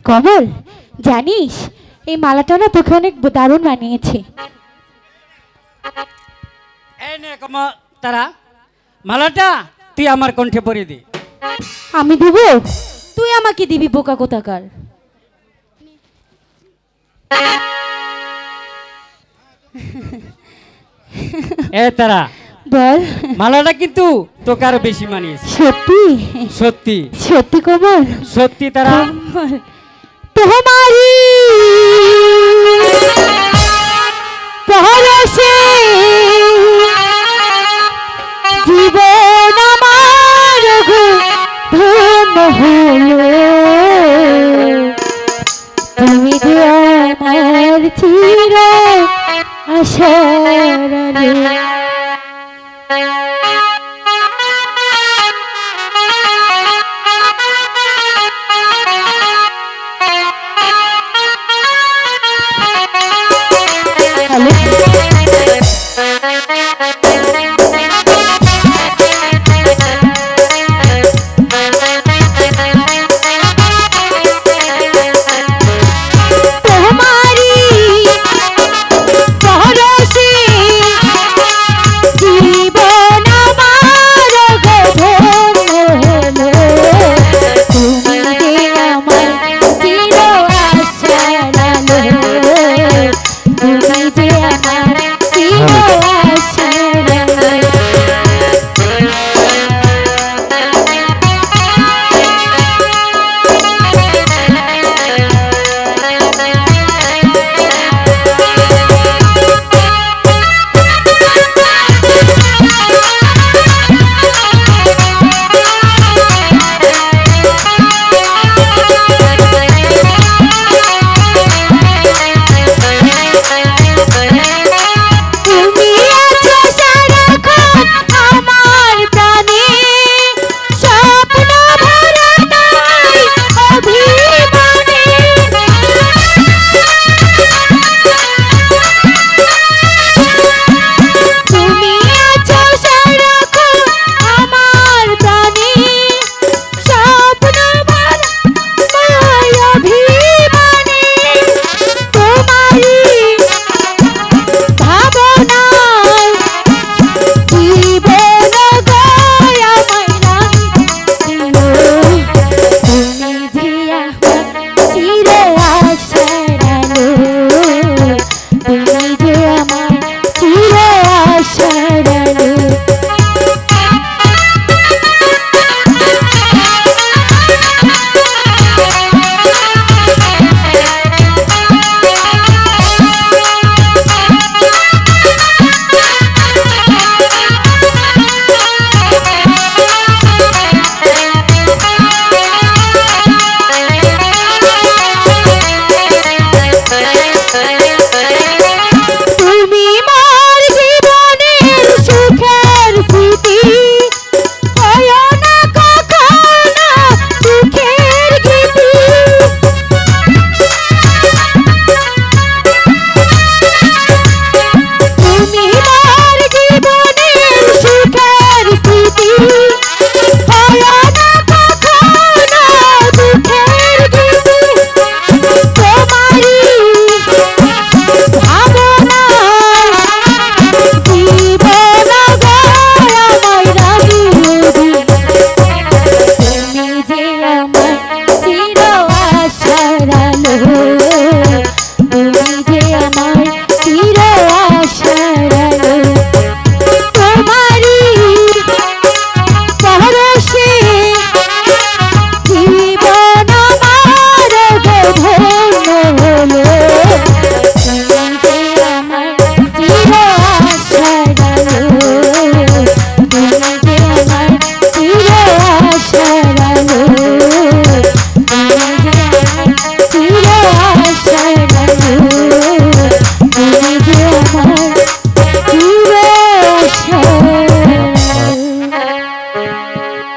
কমল, জানিস এই মালাটা না তোকে অনেক দারুণ মানিয়েছে। এই নে তারা, মালাটা তুই আমার কণ্ঠে পরিয়ে দে। আমি দেব? তুই আমাকে দিবি বোকা কোথাকার। এ তারা বল। মালাটা কিন্তু তোকে আরো বেশি মানিয়েছে। সত্যি? সত্যি সত্যি কমল? সত্যি তারা। তোমারি পরশে জীবন আমার ধন্য হলো, তুমি যে আমার চির আশার আলো।